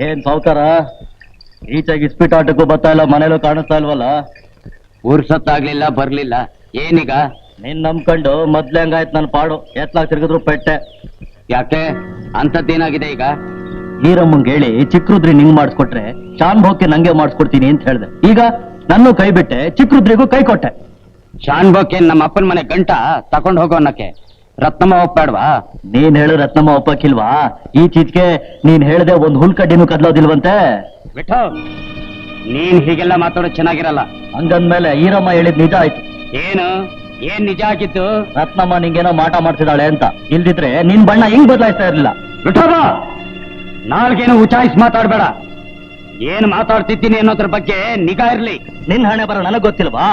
ಏನ್ ಸಾವ್ಕಾರ ಈಚೆಗೆ ಇಸ್ಪಿಟ್ ಆಟಕ್ಕೂ ಬರ್ತಾ ಇಲ್ಲ, ಮನೇಲೂ ಕಾಣಿಸ್ತಾ ಇಲ್ವಲ್ಲ? ಪುರ್ಸೊತ್ತಾಗ್ಲಿಲ್ಲ, ಬರ್ಲಿಲ್ಲ. ಏನೀಗ? ನೀನ್ ನಂಬ್ಕೊಂಡು ಮೊದ್ಲೇ ಹಂಗಾಯ್ತು ನನ್ ಪಾಡು. ಎತ್ಲಾಗ್ ತಿರುಗಿದ್ರು ಪೆಟ್ಟೆ. ಯಾಕೆ? ಅಂತದ್ದೇನಾಗಿದೆ ಈಗ? ಈರಮ್ಮಂಗೆ ಹೇಳಿ ಚಿಕ್ರುದ್ರಿ ನಿಂಗ್ ಮಾಡಿಸ್ಕೊಟ್ರೆ ಶಾನ್ ಭೋಗ್ಕೆ ನಂಗೆ ಮಾಡಿಸ್ಕೊಡ್ತೀನಿ ಅಂತ ಹೇಳ್ದೆ. ಈಗ ನನ್ನೂ ಕೈ ಬಿಟ್ಟೆ, ಚಿಕ್ರುದ್ರಿಗೂ ಕೈ ಕೊಟ್ಟೆ. ಶಾನ್ ಬೋಕೆ ನಮ್ಮ ಅಪ್ಪನ ಮನೆ ಗಂಟ ತಕೊಂಡ್ ಹೋಗೋ ಅನ್ನಕ್ಕೆ ರತ್ನಮ್ಮ ಒಪ್ಪಾಡ್ವಾ? ನೀನ್ ಹೇಳು ರತ್ನಮ್ಮ ಒಪ್ಪಕ್ಕಿಲ್ವಾ? ಈ ಚೀಚ್ಗೆ ನೀನ್ ಹೇಳ್ದೆ ಒಂದ್ ಹುಲ್ಕಡ್ಡಿನೂ ಕದ್ಲೋದಿಲ್ವಂತೆ. ಬಿಟ್ಟು ನೀನ್ ಹೀಗೆಲ್ಲ ಮಾತಾಡೋದು ಚೆನ್ನಾಗಿರಲ್ಲ. ಹಂಗಂದ್ಮೇಲೆ ಈರಮ್ಮ ಹೇಳಿದ್ ನಿಜ ಆಯ್ತು. ಏನ್ ನಿಜ ಆಗಿತ್ತು? ರತ್ನಮ್ಮ ನಿಂಗೇನೋ ಮಾಟ ಮಾಡ್ತಿದ್ದಾಳೆ ಅಂತ. ಇಲ್ದಿದ್ರೆ ನಿನ್ ಬಣ್ಣ ಹಿಂಗ್ ಬದಲಾಯಿಸ್ತಾ ಇರ್ಲಿಲ್ಲ. ಬಿಟ್ಟೋಗ, ನಾಲ್ಗೇನು ಉಚಾಯಿಸಿ ಮಾತಾಡ್ಬೇಡ. ಏನ್ ಮಾತಾಡ್ತಿದ್ದೀನಿ ಅನ್ನೋದ್ರ ಬಗ್ಗೆ ನಿಗಾ ಇರ್ಲಿ. ನಿನ್ ಹಣೆ ಬರೋ ನನಗ್ ಗೊತ್ತಿಲ್ವಾ?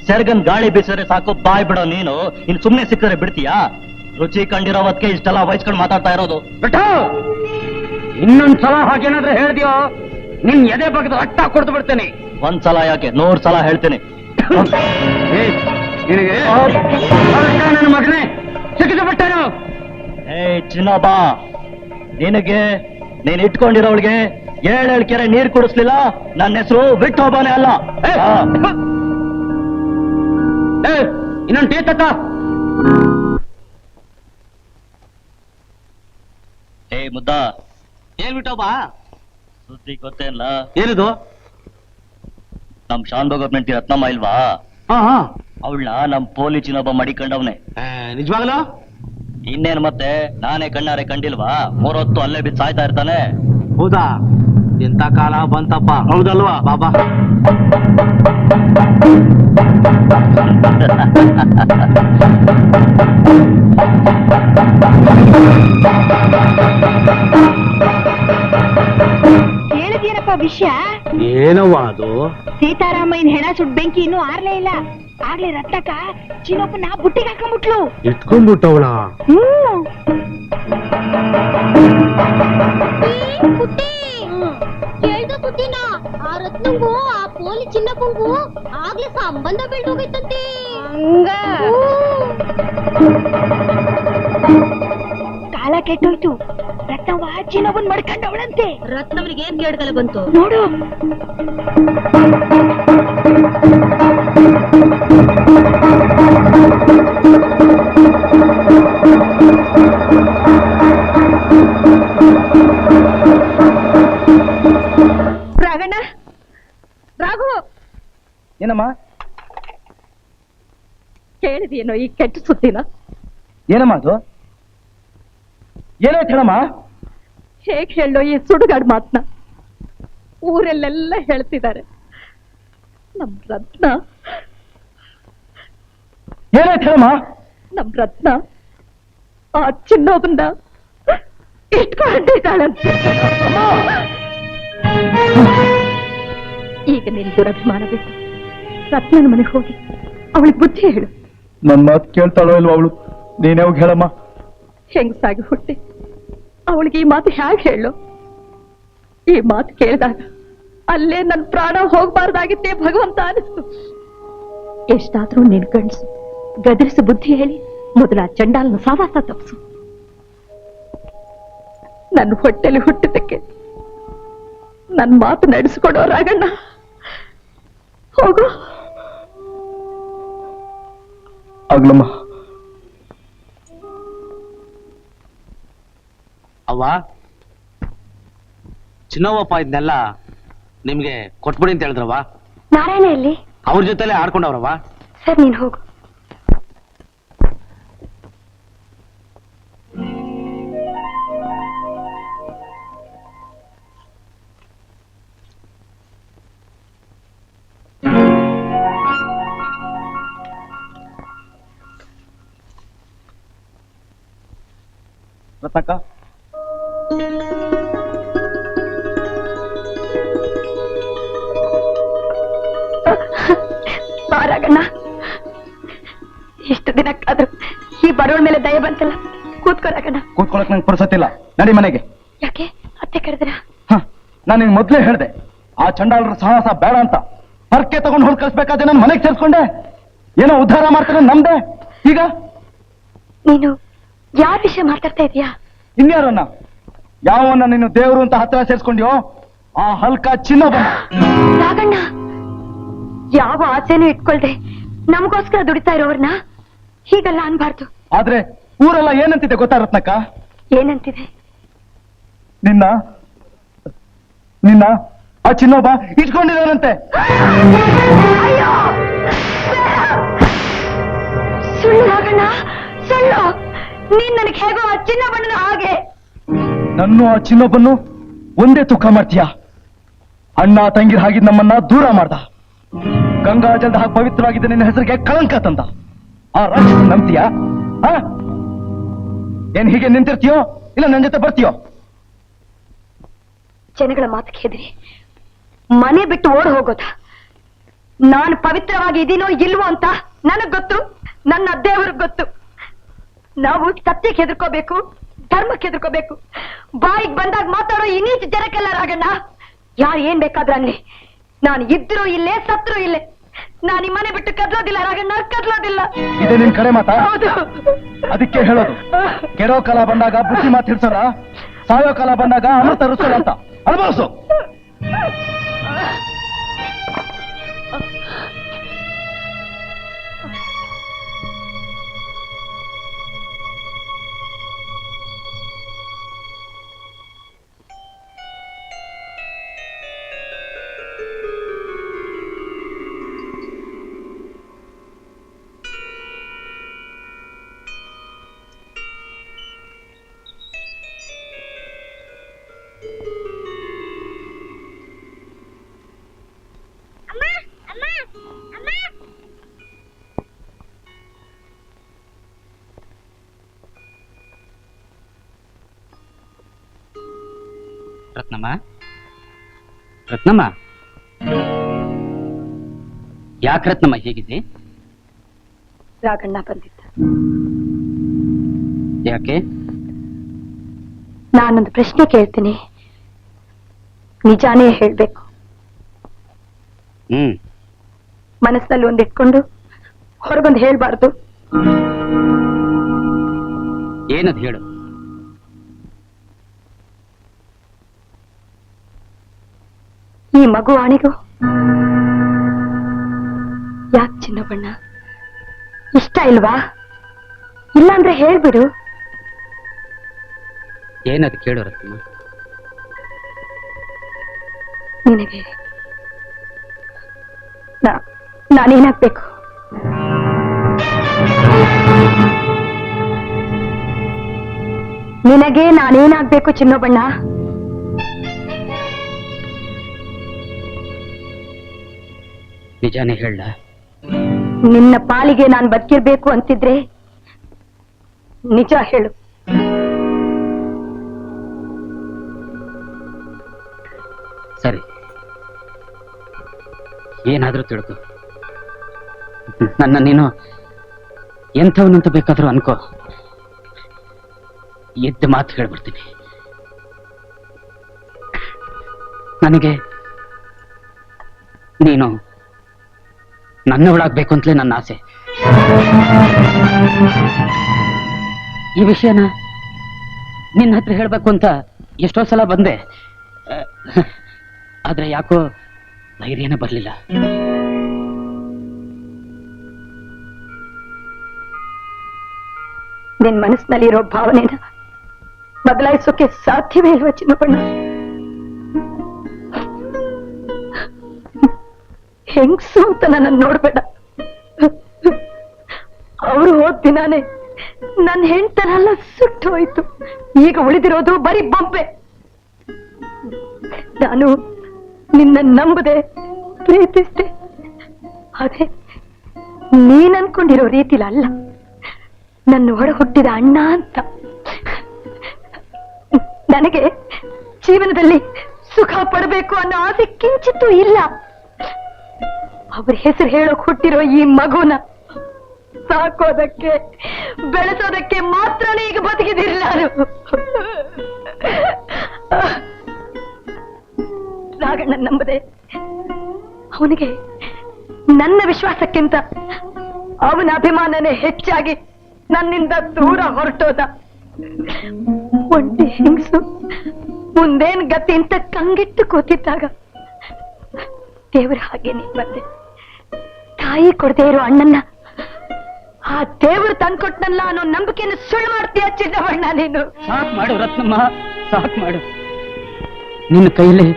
ಸೆರ್ಗನ್ ಗಾಳಿ ಬೀಸಿದ್ರೆ ಸಾಕು ಬಾಯ್ ಬಿಡೋ ನೀನು. ಇನ್ ಸುಮ್ನೆ ಸಿಕ್ಕರೆ ಬಿಡ್ತೀಯಾ? ರುಚಿ ಕಂಡಿರೋವತ್ಕೆ ಇಷ್ಟೆಲ್ಲ ವಹಿಸ್ಕೊಂಡು ಮಾತಾಡ್ತಾ ಇರೋದು. ಬಿಟ್ಟು ಇನ್ನೊಂದ್ಸಲ ಹಾಗೇನಾದ್ರೂ ಹೇಳ್ದಿಯೋ ನಿನ್ ಎದೆ ಬಗ್ದು ಅಟ್ಟ ಕೊಡ್ತು ಬಿಡ್ತೇನೆ. ಒಂದ್ಸಲ ಯಾಕೆ 100 ಸಲ ಹೇಳ್ತೀನಿ. ನನ್ನ ಮಗನೇ ಸಿಕ್ಕಿದ ಬಿಟ್ಟನು. ಚಿನ್ನಬಾ, ನಿನಗೆ ನೀನ್ ಇಟ್ಕೊಂಡಿರೋಳ್ಗೆ 7 ಕೆರೆ ನೀರ್ ಕುಡಿಸ್ಲಿಲ್ಲ. ನನ್ನ ಹೆಸರು ವಿಠೋಬಾನೇ ಅಲ್ಲ. ಇನ್ನೊಂದು ಟೀ ತಕ್ಕ. ಮುದ್ದ, ಏನ್ ವಿಠೋಬಾ? ಸುದ್ದಿ ಗೊತ್ತೇನಲ್ಲ? ಏನಿದು? ನಮ್ ಶಾನ್ ಭೋಗಪ್ನೆಂಟಿ ರತ್ನಮ್ಮ ಇಲ್ವಾ? ಅವಳನ್ನ ನಮ್ ಪೋಲಿ ಚಿನ್ನೊಬ್ಬ ಮಡಿಕೊಂಡವ್ನೆ. ನಿಜವಾಗ್ಲೂ? ಇನ್ನೇನು ಮತ್ತೆ, ನಾನೇ ಕಣ್ಣಾರೆ ಕಂಡಿಲ್ವಾ? 3 ಹೊತ್ತು ಅಲ್ಲೇ ಬಿದ್ದು ಸಾಯ್ತಾ ಇರ್ತಾನೆ. ಹೌದಾ? ಎಂತ ಕಾಲ ಬಂತಪ್ಪ. ಹೌದಲ್ವಾ ಬಾಬಾ? ಕೇಳಿದ್ಯೇನಪ್ಪ ವಿಷಯ? ಏನವ್ವ ಅದು? ಸೀತಾರಾಮಯ್ಯನ ಹೆಣ ಸುಡ್ ಬೆಂಕಿ ಇನ್ನೂ ಆರ್ಲೇ ಇಲ್ಲ. ಆಗ್ಲೇ ರತ್ನಕ್ಕ ಚಿನ್ನಪ್ಪನ ಬುಟ್ಟಿಗೆ ಹಾಕೊಂಡ್ಬಿಟ್ಲು. ಇಟ್ಕೊಂಡ್ಬಿಟ್ಟವಳ? ಕೇಳ್ದ ಬುದ್ಧಿನ ಆ ರತ್ನಂಗೂ ಆ ಪೋಲಿ ಚಿನ್ನಪ್ಪಂಗೂ ಆಗ್ಲೇ ಸಂಬಂಧ ಬೆಳ್ದೋಗೈತಂತೆ. ಕಾಲ ಕೆಟ್ಟೋಯ್ತು. ರತ್ನವ್ವ ಚಿನ್ನಪ್ಪನ್ ಮಡ್ಕೊಂಡವಳಂತೆ. ರತ್ನವನಿಗೆ ಏನ್ ಕೇಳ್ದಲ್ಲ ಬಂತು ನೋಡು. ರಾಘಣ್ಣ, ರಾಘು, ಏನಮ್ಮ? ಕೇಳಿದೇನೋ ಈ ಕೆಟ್ಟ ಸುದ್ದಿನ? ಏನಮ್ಮ ಅದು? ಏನಾಯ್ತು ಹೇಳಮ್ಮ? ಹೇಗ್ ಹೇಳೋ ಈ ಸುಡುಗಾಡ್ ಮಾತ್ನ? ಊರಲ್ಲೆಲ್ಲ ಹೇಳ್ತಿದ್ದಾರೆ. ನಮ್ ರತ್ನ ಏನಾಯ್ತು ಹೇಳಮ್ಮ? ನಮ್ ರತ್ನ ಆ ಚಿನ್ನೊಬ್ಬನ್ನ ಇಟ್ಕೊಂಡಿದ್ದಾಳಂತೆ. ಈಗ ನಿನ್ ದುರಭಿಮಾನ ಬಿಟ್ಟು ರತ್ನನ ಮನೆಗೆ ಹೋಗಿ ಅವಳಿಗೆ ಬುದ್ಧಿ ಹೇಳು. ನನ್ ಮಾತು ಕೇಳ್ತಾಳೋ ಇಲ್ವ ಅವಳು? ನೀನ್ ಯಾವಾಗ ಹೇಳಮ್ಮ? ಹೆಂಗಸಾಗಿ ಹುಟ್ಟಿ ಅವಳಿಗೆ ಈ ಮಾತು ಹೇಗೆ ಹೇಳು? ಈ ಮಾತು ಕೇಳಿದಾಗ ಅಲ್ಲೇ ನನ್ ಪ್ರಾಣ ಹೋಗ್ಬಾರ್ದಾಗಿತ್ತೇ ಭಗವಂತ ಅನಿಸ್ತು. ಎಷ್ಟಾದ್ರೂ ನಿನ್ ಗಂಡ್ಸು ಗದರಿಸಿ ಬುದ್ಧಿ ಹೇಳಿ ಮೊದಲ ಚಂಡಾಲನ ಸಾವಾಸ ತಪ್ಸು. ನನ್ನ ಹೊಟ್ಟೆಲಿ ಹುಟ್ಟಿದ್ದಕ್ಕೆ ನನ್ ಮಾತು ನಡೆಸಿಕೊಡೋ ರಾಗಣ್ಣ. ಹೋಗು. ಆಗ್ಲಮ್ಮ. ಅವ್ವ, ಚಿನ್ನವ್ವಪ್ಪ ಇದನ್ನೆಲ್ಲ ನಿಮ್ಗೆ ಕೊಟ್ಬಿಡಿ ಅಂತ ಹೇಳಿದ್ರವ್ವ. ನಾರಾಯಣ ಎಲ್ಲಿ? ಅವ್ರ ಜೊತೆಲೆ ಆಡ್ಕೊಂಡವ್ರವ್ವ. ಸರ್ ನೀನ್ ಹೋಗು. ರತ್ನಕ್ಕ, ರಾಗಣ್ಣ, ಇಷ್ಟು ದಿನಕ್ಕಾದ್ರೂ ಈ ಬಡವಳ ಮೇಲೆ ದಯ ಬಂತಲ್ಲ. ಕೂತ್ಕೋ ರಾಗಣ್ಣ. ಕೂತ್ಕೊಳಕ್ ನಂಗೆ ಪುರ್ಸತ್ತಿಲ್ಲ. ನಡಿ ಮನೆಗೆ. ಯಾಕೆ ಅತ್ತೆ ಕರೆದ್ರ? ನಾನು ನಿಂಗೆ ಮೊದ್ಲೇ ಹೇಳ್ದೆ ಆ ಚಂಡಾಲರ ಸಾಹಸ ಬೇಡ ಅಂತ. ಪರ್ಕೆ ತಗೊಂಡು ಹೊಲ್ ಕಳ್ಸ್ಬೇಕಾದ್ರೆ ನನ್ನ ಮನೆಗೆ ಸೇರ್ಸ್ಕೊಂಡೆ. ಏನೋ ಉದ್ಧಾರ ಮಾಡ್ತಾರೆ ನಮ್ದೆ. ಈಗ ನೀನು ಯಾರ ವಿಷಯ ಮಾತಾಡ್ತಾ ಇದೀಯಾ? ಇನ್ಯಾರನ್ನ? ಯಾವನ್ನ ನೀನು ದೇವರು ಅಂತ ಹತ್ರ ಸೇರ್ಸ್ಕೊಂಡ್ಯೋ ಆ ಹಲ್ಕ ಚಿನ್ನೊಬ್ಬನ. ರಾಘಣ್ಣ, ಯಾವ ಆಸೆನೂ ಇಟ್ಕೊಳ್ದೆ ನಮಗೋಸ್ಕರ ದುಡಿತಾ ಇರೋರ್ನ ಹೀಗೆಲ್ಲ ಅನ್ಬಾರ್ದು. ಆದ್ರೆ ಊರೆಲ್ಲ ಏನಂತಿದೆ ಗೊತ್ತಾ ರತ್ನಕ್ಕ? ಏನಂತಿದೆ? ನಿನ್ನ ನಿನ್ನ ಆ ಚಿನ್ನೊಬ್ಬ ಇಟ್ಕೊಂಡಿದ್ದಾನಂತೆ. ಅಯ್ಯೋ! ಸುಳ್ಳು ರಾಘಣ್ಣ, ಸುಳ್ಳು. ನೀನ್ ನನಗೆ ಹೇಗೋ ಆ ಚಿನ್ನ ಬಣ್ಣನ ಹಾಗೆ. ನನ್ನು ಆ ಚಿನ್ನೊಬ್ಬನ್ನು ಒಂದೇ ತೂಕ ಮಾಡ್ತೀಯ? ಅಣ್ಣ ತಂಗಿರ ಹಾಗಿದ್ ನಮ್ಮನ್ನ ದೂರ ಮಾಡ್ದ. ಗಂಗಾ ಜಲದ ಹಾಗೆ ಪವಿತ್ರವಾಗಿದ್ದ ನಿನ್ನ ಹೆಸರಿಗೆ ಕಳಂಕ ತಂದ. ಆ ರಾಕ್ಷಸ ನಂಬ್ತೀಯ? ಏನ್ ಹೀಗೆ ನಿಂತಿರ್ತೀಯೋ ಇಲ್ಲ ನನ್ನ ಜೊತೆ ಬರ್ತೀಯೋ? ಜನಗಳ ಮಾತಿಗೆ ಹೆದರಿ ಮನೆ ಬಿಟ್ಟು ಓಡ್ ಹೋಗೋದ? ನಾನು ಪವಿತ್ರವಾಗಿ ಇದೀನೋ ಇಲ್ವೋ ಅಂತ ನನಗ್ ಗೊತ್ತು, ನನ್ನ ದೇವರಿಗೆ ಗೊತ್ತು. ನಾವು ಸತ್ಯಕ್ಕೆ ಹೆದರ್ಕೋಬೇಕು, ಧರ್ಮಕ್ಕೆ ಹೆದರ್ಕೋಬೇಕು. ಬಾಯಿಗೆ ಬಂದಾಗ ಮಾತಾಡೋ ಈ ನೀಚ ಜನಕ್ಕೆಲ್ಲ ರಾಗಣ್ಣ, ಯಾರು ಏನ್ ಬೇಕಾದ್ರೂ ಅನ್ಲಿ, ನಾನು ಇದ್ರೂ ಇಲ್ಲೇ ಸತ್ರು ಇಲ್ಲೇ, ನಾನು ಈ ಮನೆ ಬಿಟ್ಟು ಕದ್ಲೋದಿಲ್ಲ ರಾಗಣ್ಣ, ಕದ್ಲೋದಿಲ್ಲ. ಇದೇ ನಿನ್ ಕಡೆ ಮಾತಾ? ಹೌದು. ಅದಕ್ಕೆ ಹೇಳೋದು, ಕೆಡೋ ಕಾಲ ಬಂದಾಗ ಬುದ್ಧಿ ಮಾತು ಹಿಡ್ಸೋಣ, ಸಾಯೋ ಕಾಲ ಬಂದಾಗ ಅಮೃತ ರುಸೋಣ ಅಂತ. ಅನುಭವಿಸು. ರತ್ನಮ್ಮ, ರತ್ನಮ್ಮ, ಯಾಕೆ ರತ್ನಮ್ಮ ಹೇಗಿದೆ? ರಾಘಣ್ಣ ಬಂದಿದ್ದ. ಯಾಕೆ? ನಾನೊಂದು ಪ್ರಶ್ನೆ ಕೇಳ್ತೀನಿ, ನಿಜಾನೇ ಹೇಳ್ಬೇಕು. ಮನಸ್ಸಿನಲ್ಲಿ ಒಂದಿಟ್ಕೊಂಡು ಹೊರಗೊಂದು ಹೇಳ್ಬಾರ್ದು. ಏನದು ಹೇಳು. ಈ ಮಗು ಆಣಿಗೂ ಯಾಕೆ ಚಿನ್ನ ಬಣ್ಣ ಇಷ್ಟ ಇಲ್ವಾ? ಇಲ್ಲಾಂದ್ರೆ ಹೇಳ್ಬಿಡು. ಏನದು ಕೇಳು ರತ್ನ. ನಿನಗೆ ನಾನೇನಾಗ್ಬೇಕು? ನಿನಗೆ ನಾನೇನಾಗ್ಬೇಕು ಚಿನ್ನೋ ಬಣ್ಣ? ನಿಜಾನೇ ಹೇಳ. ನಿನ್ನ ಪಾಲಿಗೆ ನಾನು ಬದುಕಿರ್ಬೇಕು ಅಂತಿದ್ರೆ ನಿಜ ಹೇಳು. ಸರಿ, ಏನಾದ್ರೂ ತಿಳ್ಕೊ. ನನ್ನ ನೀನು ಎಂಥವನಂತ ಬೇಕಾದ್ರೂ ಅನ್ಕೋ, ಎದ್ದು ಮಾತು ಹೇಳ್ಬಿಡ್ತೀನಿ. ನನಗೆ ನೀನು ನನ್ನವಳಾಗ್ಬೇಕು ಅಂತಲೇ ನನ್ನ ಆಸೆ. ಈ ವಿಷಯನ ನಿನ್ನ ಹತ್ರ ಹೇಳ್ಬೇಕು ಅಂತ ಎಷ್ಟೋ ಸಲ ಬಂದೆ, ಆದ್ರೆ ಯಾಕೋ ಧೈರ್ಯನೇ ಬರಲಿಲ್ಲ. ನಿನ್ ಮನಸ್ಸಿನಲ್ಲಿರೋ ಭಾವನೆನ ಬದಲಾಯಿಸೋಕೆ ಸಾಧ್ಯವೇ ಇಲ್ವಾ ಚಿನ್ನಬಣ್ಣ? ಹೆಂಗ್ಸು ಅಂತ ನನ್ನ ನೋಡ್ಬೇಡ. ಅವರು ಹೋದ್ ದಿನಾನೇ ನನ್ನ ಹೆಣ್ತನೆಲ್ಲ ಸುಟ್ಟು ಹೋಯ್ತು. ಈಗ ಉಳಿದಿರೋದು ಬರೀ ಬೊಂಬೆ. ನಾನು ನಿನ್ನ ನಂಬದೆ ಪ್ರೀತಿಸ್ದೆ, ಆದ್ರೆ ನೀನ್ ಅನ್ಕೊಂಡಿರೋ ರೀತಿಲ ಅಲ್ಲ. ನನ್ನ ಒಡ ಹುಟ್ಟಿದ ಅಣ್ಣ ಅಂತ. ನನಗೆ ಜೀವನದಲ್ಲಿ ಸುಖ ಪಡಬೇಕು ಅನ್ನೋ ಆಸೆ ಕಿಂಚಿತ್ತೂ ಇಲ್ಲ. ಅವ್ರ ಹೆಸರು ಹೇಳೋಕ್ ಹುಟ್ಟಿರೋ ಈ ಮಗುನ ಸಾಕೋದಕ್ಕೆ ಬೆಳೆಸೋದಕ್ಕೆ ಮಾತ್ರನೇ ಈಗ ಬದುಕಿದಿಲ್ಲ ನಾನು. ರಾಘಣ್ಣ ನಂಬದೆ ಅವನಿಗೆ ನನ್ನ ವಿಶ್ವಾಸಕ್ಕಿಂತ ಅವನ ಅಭಿಮಾನನೇ ಹೆಚ್ಚಾಗಿ ನನ್ನಿಂದ ದೂರ ಹೊರಟೋದ. ಒಂಟಿ ಹಿಂಗ್ಸು ಮುಂದೇನ್ ಗತಿ ಅಂತ ಕಂಗಿಟ್ಟು ಕೂತಿದ್ದಾಗ ದೇವ್ರ ಹಾಗೆ ನೀನ್ ಬಂದೆ. ತಾಯಿ ಕೊಡದೆ ಇರೋ ಅಣ್ಣನ್ನ ಆ ದೇವ್ರು ತಂದ್ಕೊಟ್ನಲ್ಲ ಅನ್ನೋ ನಂಬಿಕೆಯನ್ನು ಸುಳ್ಳು ಮಾಡ್ತೀಯ ಚಿನ್ನವಣ್ಣ ನೀನು. ಸಾಕ್ ಮಾಡು ರತ್ನಮ್ಮ, ಸಾಕ್ ಮಾಡು. ನಿನ್ನ ಕೈಲಿ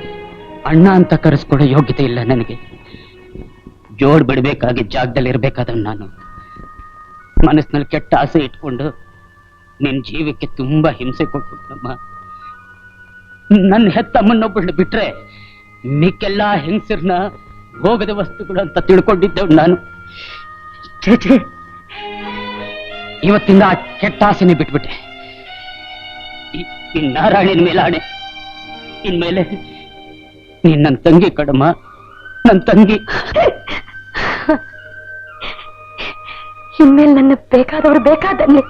ಅಣ್ಣ ಅಂತ ಕರೆಸ್ಕೊಡೋ ಯೋಗ್ಯತೆ ಇಲ್ಲ ನನಗೆ. ಜೋಡ್ ಬಿಡ್ಬೇಕಾಗಿದ್ದ ಜಾಗದಲ್ಲಿ ಇರ್ಬೇಕಾದವ್ ನಾನು. ಮನಸ್ಸಿನಲ್ಲಿ ಕೆಟ್ಟ ಆಸೆ ಇಟ್ಕೊಂಡು ನಿನ್ ಜೀವಕ್ಕೆ ತುಂಬಾ ಹಿಂಸೆ ಕೊಟ್ಬಿಟ್ಟಮ್ಮ. ನನ್ನ ಹೆತ್ತಮ್ಮನ್ನೊಬ್ಬಳು ಬಿಟ್ರೆ ಮಿಕ್ಕೆಲ್ಲ ಹೆಂಗಸರ್ನ ಭೋಗದ ವಸ್ತುಗಳು ಅಂತ ತಿಳ್ಕೊಂಡಿದ್ದೆವು ನಾನು. ಛೇ, ಇವತ್ತಿಂದ ಆ ಕೆಟ್ಟ ಆಸೆನೆ ಬಿಟ್ಬಿಟ್ಟೆ. ಈ ನಾರಾಯಣನ ಮೇಲೆ ಆಣೆ, ಇನ್ಮೇಲೆ ನೀನ್ ನನ್ನ ತಂಗಿ ಕಡಮ್ಮ, ನನ್ನ ತಂಗಿ. ಇನ್ಮೇಲೆ ನನ್ನ ಬೇಕಾದವರು ಬೇಕಾದಲ್ಲಿ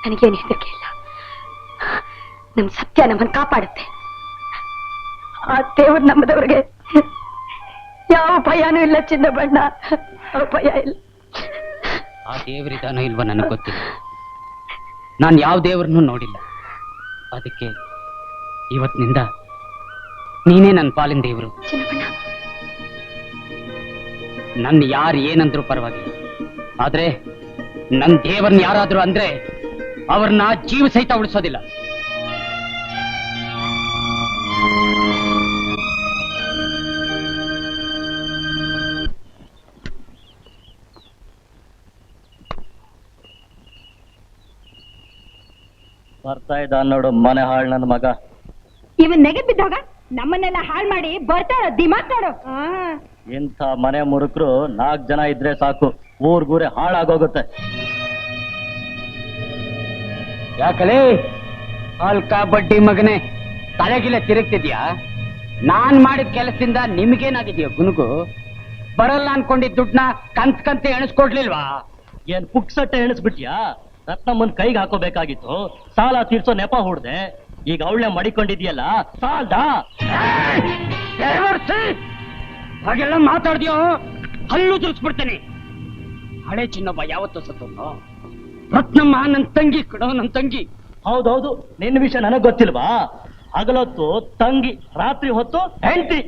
ನನಗೇನು ಹೆದರಿಕೆ ಇಲ್ಲ. ನಮ್ ಸತ್ಯ ನಮ್ಮನ್ನು ಕಾಪಾಡುತ್ತೆ. ಆ ದೇವ್ರು ನಮ್ಮದವ್ರಿಗೆ ಯಾವ ಭಯನೂ ಇಲ್ಲ ಚಿನ್ನಬಣ್ಣ, ಭಯ ಇಲ್ಲ. ಆ ದೇವರಿದಾನೋ ಇಲ್ವ ನನಗೆ ಗೊತ್ತಿಲ್ಲ. ನಾನು ಯಾವ ದೇವರನ್ನು ನೋಡಿಲ್ಲ. ಅದಕ್ಕೆ ಇವತ್ತಿನಿಂದ ನೀನೇ ನನ್ನ ಪಾಲಿನ ದೇವರು. ಚಿನ್ನಬಣ್ಣ, ನನ್ನ ಯಾರು ಏನಂದ್ರು ಪರವಾಗಿಲ್ಲ, ಆದ್ರೆ ನನ್ನ ದೇವರನ್ನ ಯಾರಾದ್ರೂ ಅಂದ್ರೆ ಅವ್ರನ್ನ ಜೀವ ಸಹಿತ ಉಳಿಸೋದಿಲ್ಲ. ಬರ್ತಾ ಇದ್ದ ನೋಡು ಮನೆ ಹಾಳು ನನ್ನ ಮಗ. ಇವನ್ ನೆಗೆ ಬಿದ್ದಾಗ ನಮ್ಮನ್ನೆಲ್ಲ ಹಾಳು ಮಾಡಿ ಬರ್ತಾಳ ದಿಮಾಕ್ ನೋಡು. ಇಂಥ ಮನೆ ಮುರುಕರು 4 ಜನ ಇದ್ರೆ ಸಾಕು, ಊರ್ಗೂರೆ ಹಾಳಾಗೋಗುತ್ತೆ. ಯಾಕಲೇ ಅಲ್ಕ ಬಡ್ಡಿ ಮಗನೇ, ತಲೆಗಿಲೆ ತಿರುಗ್ತಿದ್ಯಾ? ನಾನ್ ಮಾಡಿದ ಕೆಲಸದಿಂದ ನಿಮ್ಗೇನಾಗಿದೆಯೋ ಗುನುಗು? ಬರಲ್ಲ ಅನ್ಕೊಂಡಿದ್ ದುಡ್ಡನ್ನ ಕಂತೆ ಎಣಿಸ್ಕೊಡ್ಲಿಲ್ವಾ? ಏನ್ ಪುಕ್ಸಟ್ಟೆ ಎಣಿಸ್ಬಿಟ್ಯಾ? ರತ್ನಮ್ಮನ್ ಕೈಗೆ ಹಾಕೋಬೇಕಾಗಿತ್ತು, ಸಾಲ ತೀರ್ಸೋ ನೆಪ ಹೊಡ್ದೆ. ಈಗ ಅವಳನ್ನ ಮಡಿಕೊಂಡಿದ್ಯಲ್ಲ, ಸಾಲ್ದ? ಹಾಗೆಲ್ಲ ಮಾತಾಡ್ದ್ಯೋ ಹಲ್ಲು ತುರಿಸ್ಬಿಡ್ತೇನೆ. ಹಳೆ ಚಿನ್ನೊಬ್ಬ ಯಾವತ್ತೂ ಸತ್ತೋನು. ರತ್ನಮ್ಮ ನನ್ ತಂಗಿ ಕಡೋ, ನನ್ ತಂಗಿ. ಹೌದೌದು, ನಿನ್ನ ವಿಷಯ ನನಗ್ ಗೊತ್ತಿಲ್ವಾ? ಹಗಲೊತ್ತು ತಂಗಿ, ರಾತ್ರಿ ಹೊತ್ತು ಹೆಂಡತಿ.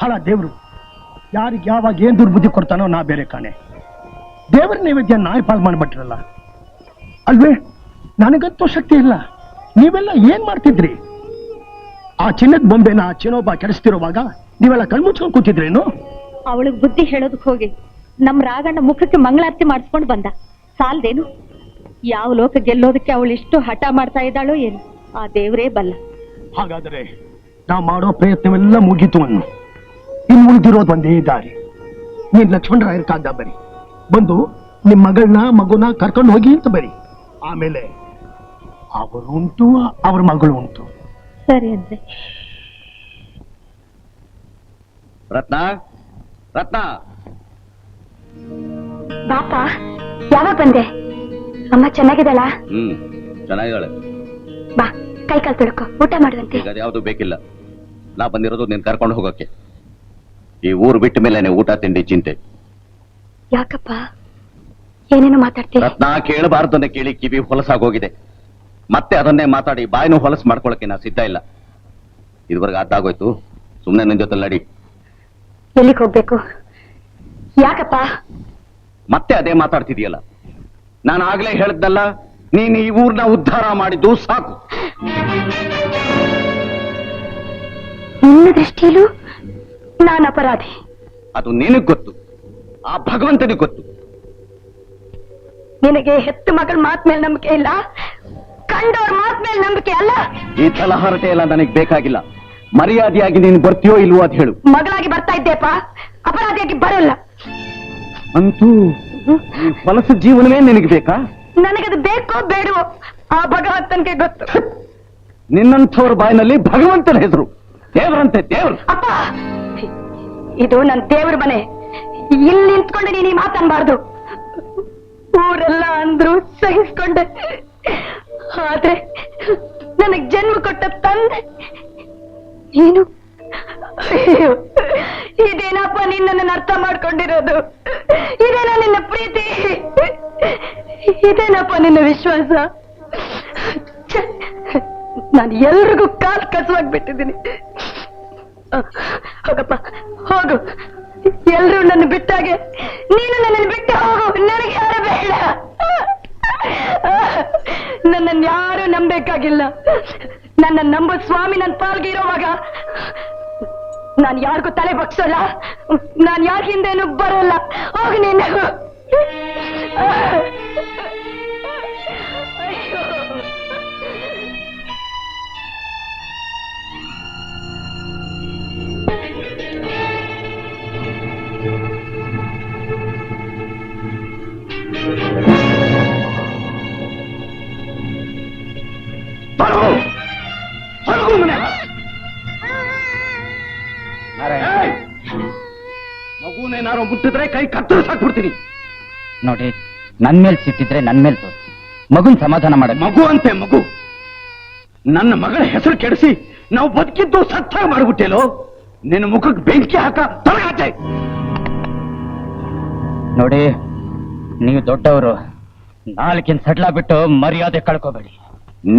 ಹಳ ದೇವ್ರು ಯಾರಿಗೆ ಯಾವಾಗ ಏನ್ ದುರ್ಬುದ್ಧಿ ಕೊಡ್ತಾನೋ ನಾ ಬೇರೆ ಕಾಣೆ. ದೇವರ ನೈವೇದ್ಯ ನಾಯಿ ಪಾಲ್ ಮಾಡ್ಬಿಟ್ರಲ್ಲ ಅಲ್ವೇ? ನನಗಂತೂ ಶಕ್ತಿ ಇಲ್ಲ. ನೀವೆಲ್ಲ ಏನ್ ಮಾಡ್ತಿದ್ರಿ? ಆ ಚಿನ್ನದ ಬೊಂಬೆನ ಚಿನ್ನೊಬ್ಬ ಕೆಡಿಸ್ತಿರುವಾಗ ನೀವೆಲ್ಲ ಕಣ್ಮುಚ್ಕೊಂಡು ಕೂತಿದ್ರೇನು? ಅವಳಿಗೆ ಬುದ್ಧಿ ಹೇಳೋದಕ್ ಹೋಗಿ ನಮ್ ರಾಗಣ್ಣ ಮುಖಕ್ಕೆ ಮಂಗಳಾರತಿ ಮಾಡಿಸ್ಕೊಂಡು ಬಂದ. ಸಾಲ್ದೇನು? ಯಾವ ಲೋಕ ಗೆಲ್ಲೋದಕ್ಕೆ ಅವಳು ಇಷ್ಟು ಹಠ ಮಾಡ್ತಾ ಇದ್ದಾಳೋ ಏನು, ಆ ದೇವರೇ ಬಲ್ಲ. ಹಾಗಾದ್ರೆ ನಾ ಮಾಡೋ ಪ್ರಯತ್ನವೆಲ್ಲ ಮುಗೀತು ಅನ್ನು. ಇನ್ನು ಉಳಿದಿರೋದು ಒಂದೇ ದಾರಿ. ನೀನ್ ಲಕ್ಷ್ಮಣರಾಯರ ಕಾಗ್ದ ಬರಿ, ಬಂದು ನಿಮ್ ಮಗುನ ಕರ್ಕೊಂಡು ಹೋಗಿ ಅಂತ ಬರಿ. ಆಮೇಲೆ ಅವರು ಉಂಟು, ಅವ್ರ ಮಗಳು ಉಂಟು. ಸರಿ ಅಂದ್ರೆ ರತ್ನ, ರತ್ನ ಬಾಪ, ಯಾವಾಗ ಬಂದೆ? ಅಮ್ಮ ಚೆನ್ನಾಗಿದ್ದಾಳ? ಚೆನ್ನಾಗಿದ್ದಾಳೆ. ಬಾ, ಕೈ ಕಾಲು ತೊಳ್ಕೊ, ಊಟ ಮಾಡುವಂತೆ. ಈಗ ಯಾವುದು ಬೇಕಿಲ್ಲ, ನಾ ಬಂದಿರೋದು ನೀನ್ ಕರ್ಕೊಂಡು ಹೋಗಕ್ಕೆ. ಈ ಊರು ಬಿಟ್ಟ ಮೇಲೆ ಊಟ ತಿಂಡಿ ಚಿಂತೆ. ಯಾಕಪ್ಪ ಏನೇನು ಮಾತಾಡ್ತೀವಿ? ರತ್ನ, ಕೇಳಬಾರ್ದನ್ನೇ ಕೇಳಿ ಕಿವಿ ಹೊಲಸಾಗೋಗಿದೆ. ಮತ್ತೆ ಅದನ್ನೇ ಮಾತಾಡಿ ಬಾಯಿನೂ ಹೊಲಸು ಮಾಡ್ಕೊಳಕ್ಕೆ ನಾ ಸಿದ್ಧ ಇಲ್ಲ. ಇದುವರೆಗೆ ಆತಾಗೋಯ್ತು, ಸುಮ್ಮನೆ ನಿನ್ ಜೊತೆ ನಡಿ. ಎಲ್ಲಿಗೆ ಹೋಗ್ಬೇಕು? ಯಾಕಪ್ಪ ಮತ್ತೆ ಅದೇ ಮಾತಾಡ್ತಿದೀಯಲ್ಲ? ನಾನು ಆಗ್ಲೇ ಹೇಳಿದ್ನಲ್ಲ, ನೀನು ಈ ಊರ್ನ ಉದ್ಧಾರ ಮಾಡಿದ್ದು ಸಾಕು. ನಿನ್ನ ದೃಷ್ಟಿಯಲ್ಲೂ ನಾನು ಅಪರಾಧಿ? ಅದು ನಿನಗ್ ಗೊತ್ತು, ಆ ಭಗವಂತನಿಗೆ ಗೊತ್ತು. ನಿನಗೆ ಹೆತ್ತು ಮಗಳ ಮಾತ್ ಮೇಲೆ ನಂಬಿಕೆ ಇಲ್ಲ, ಕಂಡವ್ರ ಮಾತ್ ಮೇಲೆ ನಂಬಿಕೆ ಅಲ್ಲ. ಈ ತಲಹರಟೆ ಎಲ್ಲ ನನಗೆ ಬೇಕಾಗಿಲ್ಲ. ಮರ್ಯಾದೆಯಾಗಿ ನೀನು ಬರ್ತೀಯೋ ಇಲ್ವೋ ಅದು ಹೇಳು. ಮಗಳಾಗಿ ಬರ್ತಾ ಇದ್ದೇಪ, ಅಪರಾಧಿಯಾಗಿ ಬರಲ್ಲ. ಅಂತೂ ಈ ಹೊಲಸು ಜೀವನವೇ ನಿನಗೆ ಬೇಕಾ? ನನಗದು ಬೇಕೋ ಬೇಡವೋ ಆ ಭಗವಂತನಿಗೆ ಗೊತ್ತು. ನಿನ್ನಂಥವ್ರ ಬಾಯಿನಲ್ಲಿ ಭಗವಂತನ ಹೆಸರು, ದೇವರಂತೆ ದೇವರು. ಅಪ್ಪ, ಇದು ನನ್ನ ದೇವ್ರ ಮನೆ, ಇಲ್ಲಿ ನಿಂತ್ಕೊಂಡು ನೀನು ಈ ಮಾತನ್ಬಾರ್ದು. ಊರೆಲ್ಲ ಅಂದ್ರು ಸಹಿಸ್ಕೊಂಡೆ, ಆದ್ರೆ ನನಗ್ ಜನ್ಮ ಕೊಟ್ಟ ತಂದೆ ನೀನು. ಅಯ್ಯೋ, ಇದೇನಪ್ಪ ನಿನ್ನನ್ನು ಅರ್ಥ ಮಾಡ್ಕೊಂಡಿರೋದು? ಇದೇನಾ ನಿನ್ನ ಪ್ರೀತಿ? ಇದೇನಪ್ಪ ನಿನ್ನ ವಿಶ್ವಾಸ? ನಾನು ಎಲ್ರಿಗೂ ಕಾಲ್ ಕಸವಾಗ್ಬಿಟ್ಟಿದ್ದೀನಿ. ಹೋಗಪ್ಪ ಹೋಗು, ಎಲ್ರೂ ನನ್ನ ಬಿಟ್ಟಾಗೆ ನೀನು ನನ್ನನ್ನು ಬಿಟ್ಟು ಹೋಗು. ನನಗೆ ಯಾರು ಬೇಡ, ನನ್ನನ್ನು ಯಾರು ನಂಬೇಕಾಗಿಲ್ಲ. ನನ್ನ ನಂಬೋ ಸ್ವಾಮಿ ನನ್ನ ಪಾಲ್ಗೆ ಇರೋವಾಗ ನಾನು ಯಾರಿಗೂ ತಲೆ ಬಗ್ಸೋಲ್ಲ, ನಾನು ಯಾರ ಹಿಂದೇನು ಬರೋಲ್ಲ. ಹೋಗಿ ನೀನು. ಅಯ್ಯೋ, ಮಗುನೇನಾರೋ ಮುಟ್ಟಿದ್ರೆ ಕೈ ಕತ್ತರಿಸಾಕ್ಬಿಡ್ತೀನಿ. ನೋಡಿ, ನನ್ ಮೇಲ್ ಸಿಟ್ಟಿದ್ರೆ ನನ್ ಮೇಲ್ ತೋರಿಸಿ, ಮಗುನ್ ಸಮಾಧಾನ ಮಾಡ. ಮಗು ಅಂತೆ ಮಗು, ನನ್ನ ಮಗಳ ಹೆಸರು ಕೆಡಿಸಿ ನಾವು ಬದುಕಿದ್ದು ಸತ್ತಾಗ ಮಾಡ್ಬಿಟ್ಟೇಲೋ. ನಿನ್ನ ಮುಖಕ್ಕೆ ಬೆಂಕಿ ಹಾಕ ತೊಲಗಾಚೆ. ನೋಡಿ, ನೀವು ದೊಡ್ಡವರು, ನಾಲ್ಕಿನ ಸಡ್ಲ ಬಿಟ್ಟು ಮರ್ಯಾದೆ ಕಳ್ಕೋಬೇಡಿ.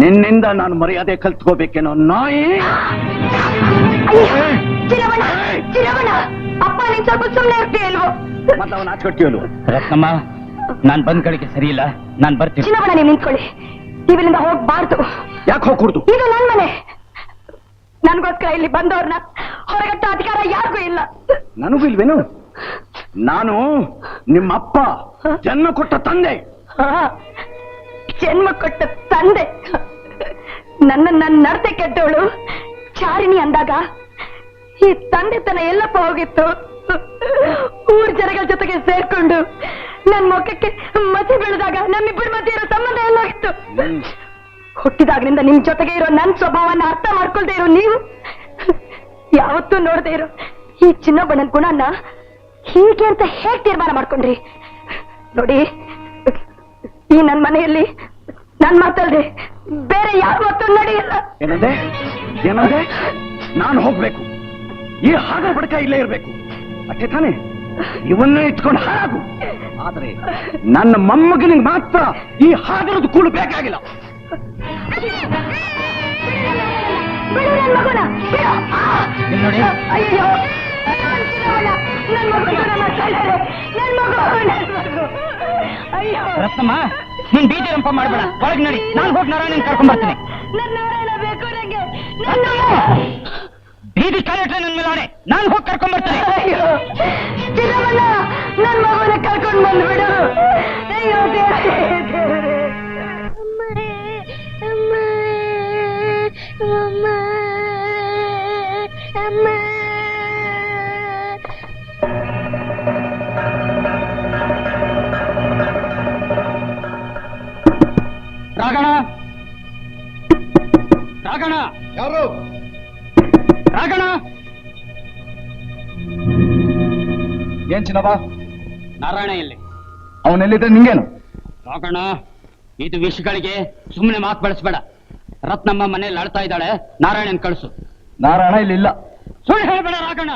ನಿನ್ನಿಂದ ನಾನು ಮರ್ಯಾದೆ ಕಲ್ತ್ಕೋಬೇಕೇನೋ ನಾಯಿ. ಚಿರವಣ, ಚಿರವಣ, ಅಪ್ಪ ನೀನ್ ಸ್ವಲ್ಪ ಸುಮ್ಮನೆ ಇರ್ತೀಯಲ್ವೋ? ಮತ್ತೆ ಅವನ ಆಚೆ ರತ್ನಮ್ಮ, ನಾನ್ ಬಂದ್ ಕಡೆಗೆ ಸರಿ ಇಲ್ಲ, ನಾನ್ ಬರ್ತೀನಿ. ಚಿನ್ನವಣ್ಣ, ನೀವು ನಿಂತ್ಕೊಳ್ಳಿ. ನೀವಿಲ್ಲಿಂದ ಹೋಗ್ಬಾರ್ದು. ಯಾಕೆ ಹೋಗ್ಕೂಡ್ದು? ಇದು ನನ್ ಮನೆ. ನನ್ಗೋಸ್ಕರ ಇಲ್ಲಿ ಬಂದವ್ರನ್ನ ಹೊರಗಟ್ಟ ಅಧಿಕಾರ ಯಾರಿಗೂ ಇಲ್ಲ. ನನಗೂ ಇಲ್ವೇನು? ನಾನು ನಿಮ್ಮಪ್ಪ, ಜನ್ಮ ಕೊಟ್ಟ ತಂದೆ. ಜನ್ಮ ಕೊಟ್ಟ ತಂದೆ. ನನ್ನ ನಡತೆ ಕೆಟ್ಟವಳು ಚಾರಿಣಿ ಅಂದಾಗ ಈ ತಂದೆ ತನ ಎಲ್ಲಪ್ಪ ಹೋಗಿತ್ತು. ಊರ್ ಜನಗಳ ಜೊತೆಗೆ ಸೇರ್ಕೊಂಡು ನನ್ ಮುಖಕ್ಕೆ ಮಸಿ ಬೆಳೆದಾಗ ನಮ್ಮಿಬ್ಬರ ಮಧ್ಯೆ ಇರೋ ಸಂಬಂಧ ಎಲ್ಲೋಗಿತ್ತು. ಹುಟ್ಟಿದಾಗ್ಲಿಂದ ನಿಮ್ ಜೊತೆಗೆ ಇರೋ ನನ್ ಸ್ವಭಾವನ ಅರ್ಥ ಮಾಡ್ಕೊಳ್ದೇ ಇರೋ ನೀವು, ಯಾವತ್ತೂ ನೋಡದೆ ಇರೋ ಈ ಚಿನ್ನೊಬ್ಬನ ಗುಣನ ಹೀಗೆ ಅಂತ ಹೇಗ್ ತೀರ್ಮಾನ ಮಾಡ್ಕೊಂಡ್ರಿ? ನೋಡಿ, ಈ ನನ್ ಮನೆಯಲ್ಲಿ ನನ್ ಮಾತಲ್ದೆ ಬೇರೆ ಯಾವ ಮಾತು ನಡೆಯಲ್ಲ. ಏನಂದೆ? ಏನಂದೆ? ನಾನು ಹೋಗ್ಬೇಕು, ಈ ಹಾಗ ಬಡಕ ಇಲ್ಲೇ ಇರ್ಬೇಕು, ಅಷ್ಟೇ ತಾನೆ? ಇವನ್ನೇ ಇಟ್ಕೊಂಡು ಹಾಳಾಗು. ಆದ್ರೆ ನನ್ನ ಮೊಮ್ಮಗನಿಗೆ ಮಾತ್ರ ಈ ಹಾಗರದು ಕೂಳು ಬೇಕಾಗಿಲ್ಲ. ಬಿಡು ನನ್ ಮಗುನ, ಬಿಡು. ಇಲ್ಲಿ ನೋಡಿ. ಅಯ್ಯೋ, ನನ್ ಮಗು ಮಾತಾಡ್ತಾರೆ. ನನ್ ಮಗು, ನನ್ ಮಗು. ಅಯ್ಯೋ ರತ್ನಮ್ಮ, ನೀನ್ ಬೀದಿ ರಂಪ ಮಾಡ್ಬೇಡ, ಒಳಗ್ ನಡಿ. ನಾನು ಹೋಗಿ ನಾರಾಯಣನ್ ಕರ್ಕೊಂಡ್ ಬರ್ತೀನಿ. ನನ್ನ ನಾರಾಯಣ ಬೇಕು ನಂಗೆ. ಬೀದಿ ಕಾಲಿಟ್ರೆ ನನ್ ಮೇಲೆ ಆಣೆ, ನಾನು ಹೋಗಿ ಕರ್ಕೊಂಡ್ ಬರ್ತೀನಿ. ಅಯ್ಯೋ ಚಿನ್ನವಣ್ಣ, ನನ್ ಮಗುನ ಕರ್ಕೊಂಡ್ ಬಂದ್ಬಿಡು. ಅಯ್ಯೋ ದೇವರೇ, ದೇವರೇ. ರಾಗಣ, ರಾಗಣ, ಯಾರು? ರಾಗಣ. ಏನ್ ಚಿನ್ನಪ್ಪ? ನಾರಾಯಣ ಎಲ್ಲಿ? ಅವನೆಲ್ಲಿದ್ರೆ ನಿಂಗೇನು? ರಾಗಣ, ಇದು ವಿಷಯಗಳಿಗೆ ಸುಮ್ಮನೆ ಮಾತು ಬಳಸಬೇಡ. ರತ್ನಮ್ಮ ಮನೇಲಿ ಅಳ್ತಾ ಇದ್ದಾಳೆ, ನಾರಾಯಣನ್ ಕಳಿಸು. ನಾರಾಯಣ ಇಲ್ಲಿಲ್ಲ. ಸುಳ್ಳು ಹೇಳ್ಬೇಡ ರಾಗಣ,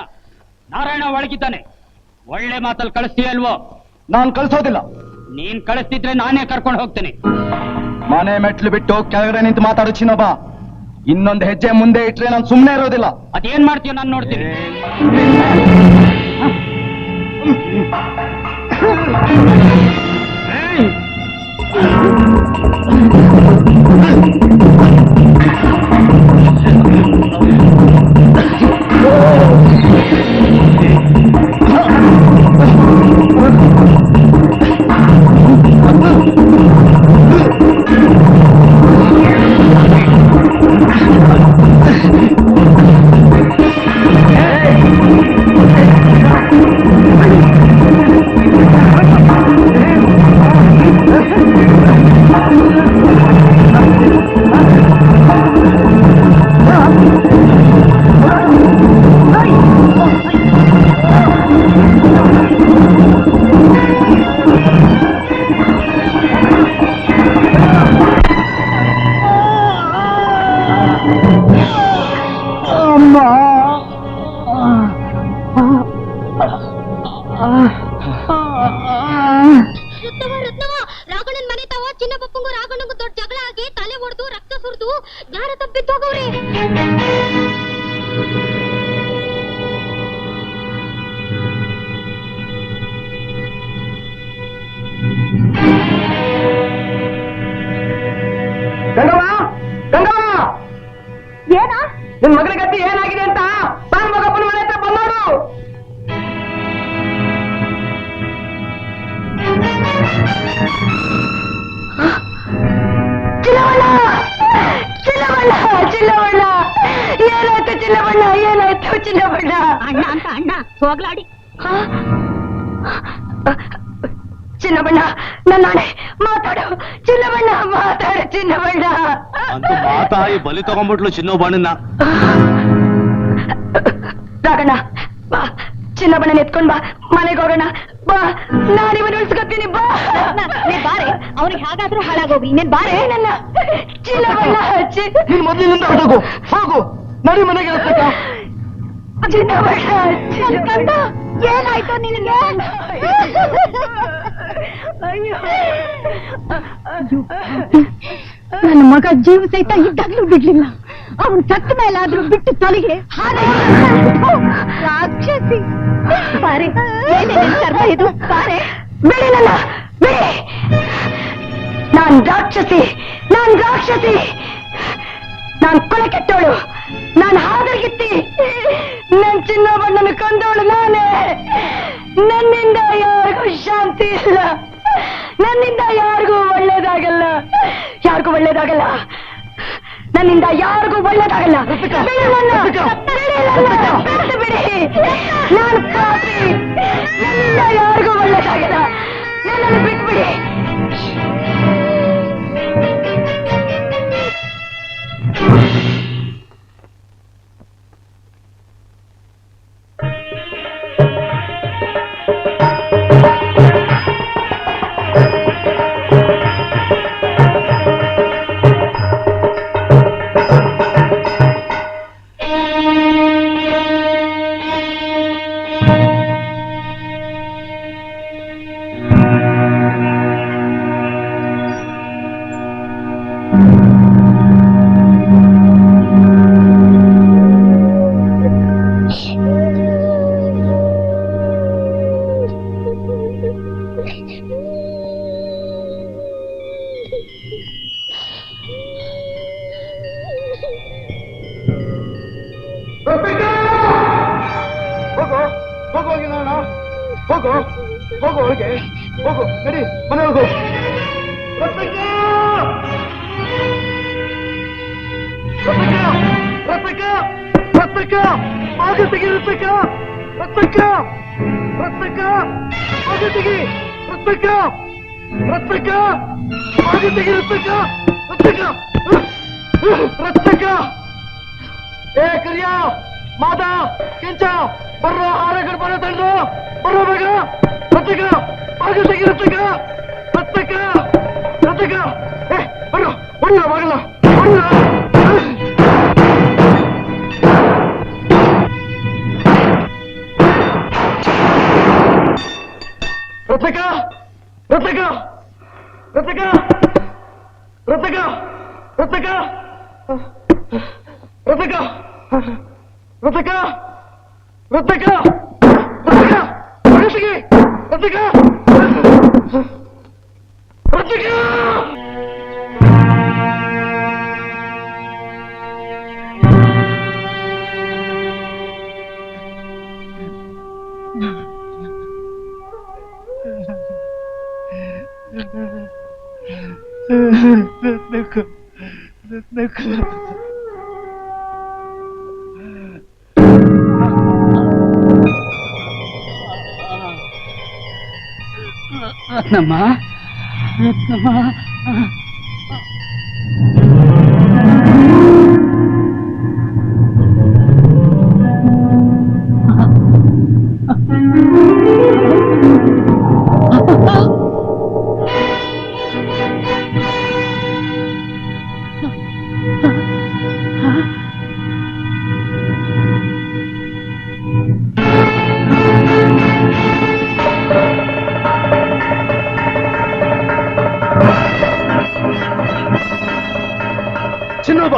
ನಾರಾಯಣ ಒಳಗಿದ್ದಾನೆ. ಒಳ್ಳೆ ಮಾತಲ್ಲಿ ಕಳಿಸ್ತೀಯ ಅಲ್ವೋ? ನಾನ್ ಕಳ್ಸೋದಿಲ್ಲ. ನೀನ್ ಕಳಿಸ್ತಿದ್ರೆ ನಾನೇ ಕರ್ಕೊಂಡು ಹೋಗ್ತೇನೆ. ಮನೆ ಮೆಟ್ಲು ಬಿಟ್ಟು ಕೆಳಗಡೆ ನಿಂತು ಮಾತಾಡು ಚಿನ್ನಪ್ಪ. ಇನ್ನೊಂದು ಹೆಜ್ಜೆ ಮುಂದೆ ಇಟ್ರೆ ನಾನು ಸುಮ್ಮನೆ ಇರೋದಿಲ್ಲ. ಅದೇನ್ ಮಾಡ್ತೀಯ ನಾನು ನೋಡ್ತೀನಿ. ಚಿನ್ನಬಣ್ಣ. ಅಣ್ಣ ಅಂತ ಅಣ್ಣ ಹೋಗ್ಲಾಡಿ. ಚಿನ್ನಬಣ್ಣ ನನ್ನ ಮಾತಾಡು. ಚಿನ್ನಬಣ್ಣ ಮಾತಾಡು. ಚಿನ್ನಬಣ್ಣ ಅಂತ ಮಾತಾಯಿ ಬಲಿ ತಗೊಂಡ್ಬಿಟ್ಲು ಚಿನ್ನೋಬಣ್ಣನ. ರಾಗಣ್ಣ ಬಾ, ಚಿನ್ನಬಣ್ಣನ ಎತ್ಕೊಂಡ್ ಬಾ, ಮನೆಗೆ ಹೋಗೋಣ ಬಾ. ನಾನಿವನ್ ಉಳಿಸ್ಕೊತೀನಿ ಬಾ. ಬಾರೆ, ಅವ್ರಿಗೆ ಹಾಗಾದ್ರೂ ಹಾಳಾಗೋಗ್ಲಿ. ನೀನ್ ಬಾರೆ. ನನ್ನ ಚಿನ್ನಬಣ್ಣ. ನೀನ್ ಮೊದ್ಲಿನಿಂದ ಹೊರಟೋಗು, ಹೋಗು, ನಡಿ ಮನೆಗೆ. ಚಿನ್ನಬಣ್ಣ ಕಂದ, ಏನಾಯ್ತು ನಿನಗೆ? ನನ್ನ ಮಗ ಜೀವ ಸಹಿತ ಇದ್ದಾಗ್ಲೂ ಬಿಡ್ಲಿಲ್ಲ. ಅವನು ಸತ್ತ ಮೇಲಾದ್ರೂ ಬಿಟ್ಟು ತಲೆಗೆ ರಾಕ್ಷಸಿ. ಬಾರೆ, ಏನೇನ್ ಕರ್ಮ ಇದು? ಬಾರೆ. ಬಿಡಿ ನನ್ನ, ಬಿಡಿ. ನಾನ್ ರಾಕ್ಷಸಿ, ನಾನ್ ರಾಕ್ಷಸಿ, ನಾನ್ ಕೊಲೆ ಕೆಟ್ಟವಳು, ನಾನ್ ಹಾದಗಿತ್ತಿ, ನನ್ ಚಿನ್ನಬಣ್ಣನ ಕೊಂದವಳು ನಾನೇ. ನನ್ನಿಂದ ಯಾರಿಗೂ ಶಾಂತಿ ಇಲ್ಲ, ನನ್ನಿಂದ ಯಾರಿಗೂ ಒಳ್ಳೇದಾಗಲ್ಲ, ಯಾರಿಗೂ ಒಳ್ಳೇದಾಗಲ್ಲ, ನನ್ನಿಂದ ಯಾರಿಗೂ ಒಳ್ಳೇದಾಗಲ್ಲ. ಬಿಡಿ ನನ್ನ, ಬಿಡಿ ನನ್ನ, ಬಿಟ್ಟು ಬಿಡಿ. ನಾನು ಪಾಪಿ, ನನ್ನಿಂದ ಯಾರಿಗೂ ಒಳ್ಳೇದಾಗಲ್ಲ, ನನ್ನನ್ನು ಬಿಟ್ಬಿಡಿ. ಹೋಗು, ಹೋಗು ಒಳಗೆ ಹೋಗು, ನಡಿ ಮನೆ ಹೋಗು. ಆಗ ತೆಗಿ ರತ್ನಕ್ಕ, ರತ್ನಕ್ಕ, ರತ್ನಕ್ಕ, ಆಗ ತೆಗಿ ರತ್ನಕ್ಕ, ರತ್ನಕ್ಕ, ಆಗ ತೆಗಿ ರತ್ನಕ್ಕ, ರತ್ನಕ್ಕ, ರತ್ನಕ್ಕ. ಏ ಕರಿಯ, ಮಾದ, ಕೆಂಚ, ಬರ್ರೋ, ಹಾರಗಳು ಬರೋ ತಂದು ಬರ್ರೋ ಬೇಗ. ರತ್ನಕ್ಕ, ಆಗ ತೆಗಿ ರತ್ನಕ್ಕ, ರತ್ನಕ್ಕ, ರತ್ನಕ್ಕ. ಏ ಬರ್ರೋ, ಹೊಡಿಲ್ಲ ಬಾಗಲ್ಲ, ಹೊಡಿಲ್ಲ. ರತ್ನಕ್ಕ, ರತ್ನಕ್ಕ, ರತ್ನಕ್ಕ, ರತ್ನಕ್ಕ, ರತ್ನಕ್ಕ, ರತ್ನಕ್ಕ, ರತ್ನಕ್ಕ, ರತ್ನಕ್ಕ, ರತ್ನಕ್ಕ, ಮಗಸಿಗೆ, ರತ್ನಕ್ಕ, ರತ್ನಕ್ಕ. ರತ್ನಮ್ಮ, ರತ್ನಮ್ಮ, ಚಿನ್ನೋಬ,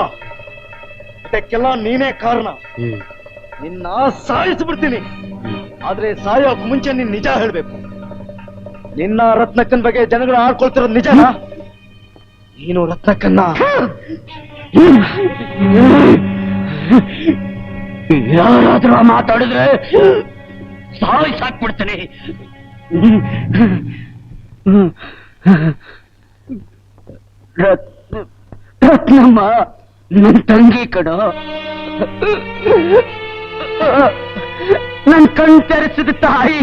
ಇದಕ್ಕೆಲ್ಲ ನೀನೇ ಕಾರಣ. ನಿನ್ನ ಸಾಯಿಸ್ಬಿಡ್ತೀನಿ. ಆದ್ರೆ ಸಾಯೋಕ್ ಮುಂಚೆ ನೀನ್ ನಿಜ ಹೇಳ್ಬೇಕು. ನಿನ್ನ ರತ್ನಕ್ಕನ್ ಬಗ್ಗೆ ಜನಗಳು ಆಡ್ಕೊಳ್ತಿರೋದು ನಿಜನಾ? ನೀನು ರತ್ನಕ್ಕನ್ನ ಯಾರಾದ್ರೂ ಮಾತಾಡಿದ್ರೆ ಸಾಕ್ಬಿಡ್ತೇನೆ. ರತ್ನಮ್ಮ, ನನ್ನ ತಂಗಿ ಕಡ. ನನ್ ಕಣ್ ತೆರೆಸಿದ ತಾಯಿ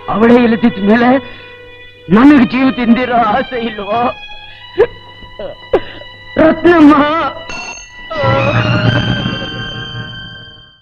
ಅವಳೇ ಇಲ್ಲದಿದ್ದ ಮೇಲೆ ನನಗೆ ಜೀವ ತಿಂದಿರೋ ಆಸೆ ಇಲ್ವೋ ರತ್ನಮ್ಮ?